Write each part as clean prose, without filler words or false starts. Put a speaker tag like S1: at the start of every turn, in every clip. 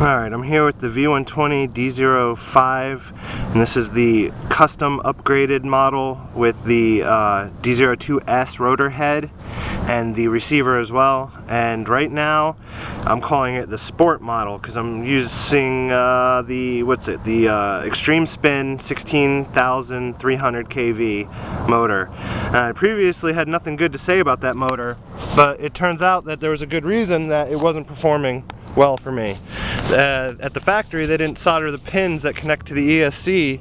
S1: Alright, I'm here with the V120d05, and this is the custom upgraded model with the D02S rotor head and the receiver as well. And right now I'm calling it the Sport model because I'm using the Extreme Spin 16,300 kV motor. I previously had nothing good to say about that motor, but it turns out that there was a good reason that it wasn't performing well for me. At the factory, they didn't solder the pins that connect to the ESC.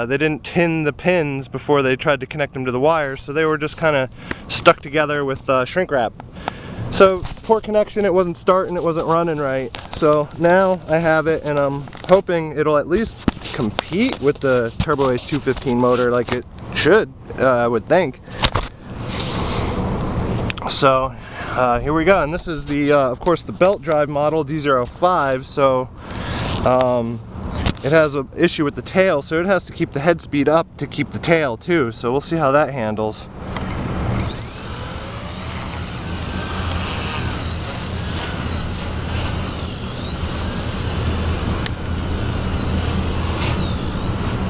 S1: They didn't tin the pins before they tried to connect them to the wires, so they were just kind of stuck together with shrink wrap. So poor connection, it wasn't starting, it wasn't running right. So now I have it, and I'm hoping it'll at least compete with the Turbo Ace 215 motor like it should, I would think. So here we go, and this is the of course the belt drive model D05, so it has an issue with the tail, so it has to keep the head speed up to keep the tail too, so we'll see how that handles.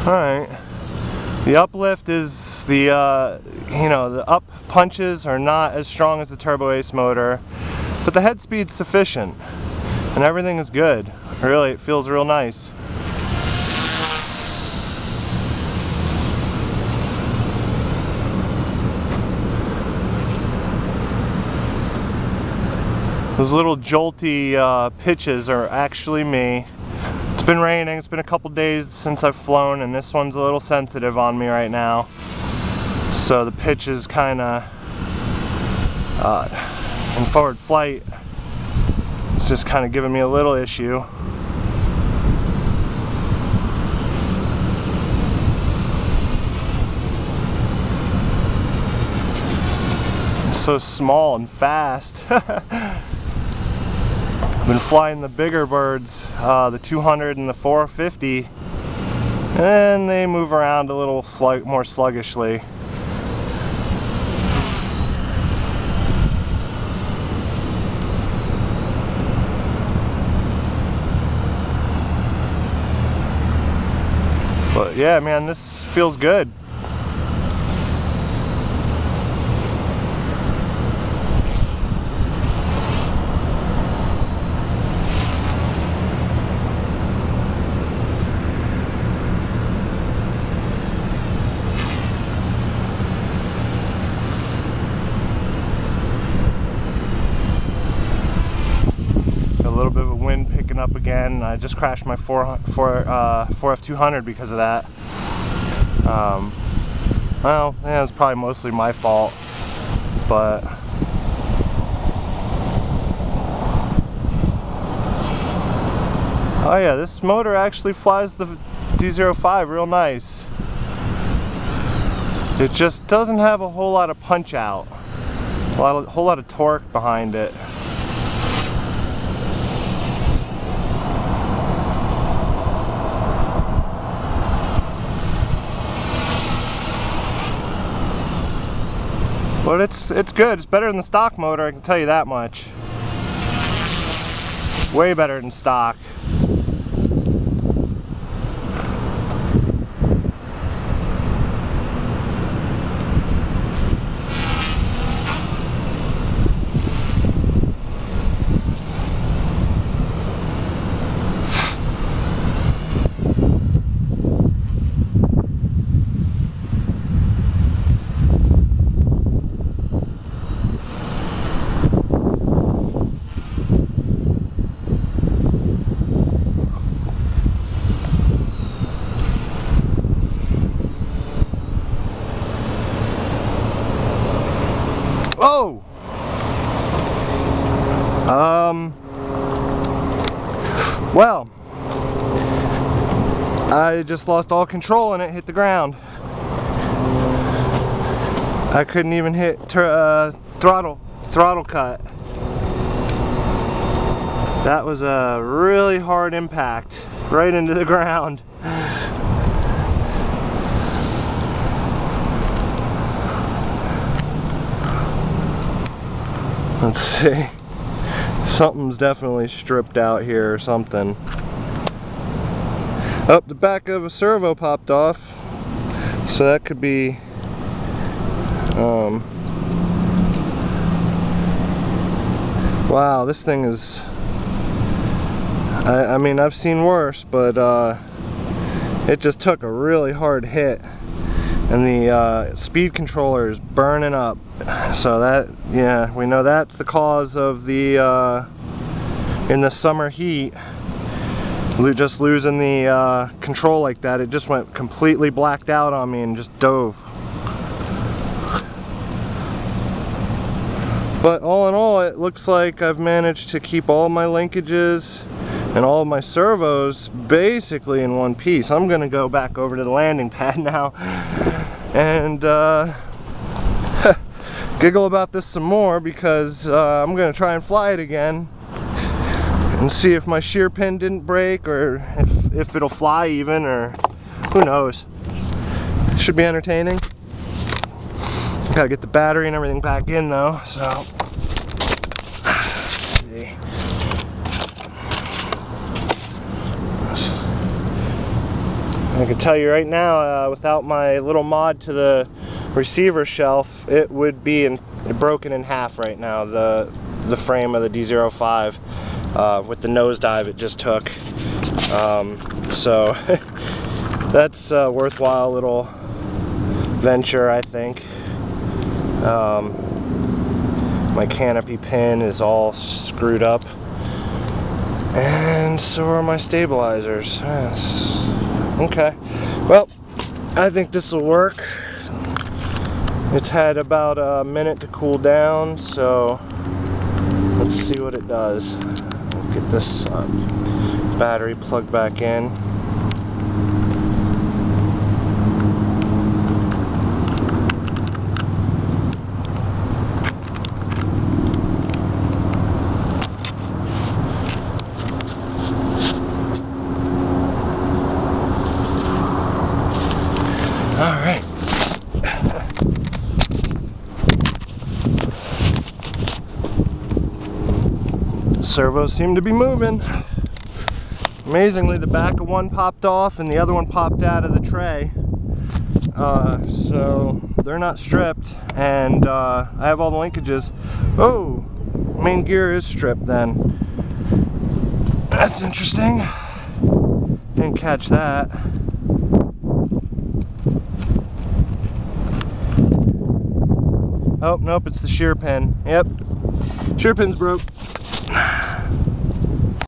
S1: Alright, the uplift is the the up punches are not as strong as the Turbo Ace motor, but the head speed's sufficient and everything is good. Really, it feels real nice. Those little jolty pitches are actually me. It's been raining, it's been a couple days since I've flown, and this one's a little sensitive on me right now. So the pitch is kind of in forward flight. It's just kind of giving me a little issue. It's so small and fast. I've been flying the bigger birds, the 200 and the 450, and they move around a little more sluggishly. But yeah, man, this feels good. A little bit of a wind picking up again. I just crashed my 4F200 because of that. Well, yeah, it's probably mostly my fault, but oh yeah, this motor actually flies the D05 real nice. It just doesn't have a whole lot of punch out, a whole lot of torque behind it. But it's good. It's better than the stock motor, I can tell you that much. Way better than stock. Oh! Well, I just lost all control and it hit the ground. I couldn't even hit throttle cut. That was a really hard impact right into the ground. Let's see. Something's definitely stripped out here or something. Oh, the back of a servo popped off, so that could be wow, this thing is, I mean, I've seen worse, but it just took a really hard hit, and the speed controller is burning up. So that, yeah, we know that's the cause of the in the summer heat, just losing the control like that. It just went completely blacked out on me and just dove. But all in all, it looks like I've managed to keep all my linkages and all of my servos basically in one piece. I'm gonna go back over to the landing pad now and giggle about this some more, because I'm gonna try and fly it again and see if my shear pin didn't break, or if it'll fly even, or who knows. Should be entertaining. Gotta get the battery and everything back in though, so let's see. I can tell you right now, without my little mod to the receiver shelf, it would be broken in half right now, the frame of the D05, with the nosedive it just took. So that's a worthwhile little venture, I think. My canopy pin is all screwed up, and so are my stabilizers. Yes. Okay, well, I think this will work. It's had about a minute to cool down, so let's see what it does. I'll get this battery plugged back in. Alright. The servos seem to be moving. Amazingly, the back of one popped off and the other one popped out of the tray. So they're not stripped, and I have all the linkages. Oh, main gear is stripped then. That's interesting. Didn't catch that. Oh, nope, it's the shear pin. Yep, shear pin's broke.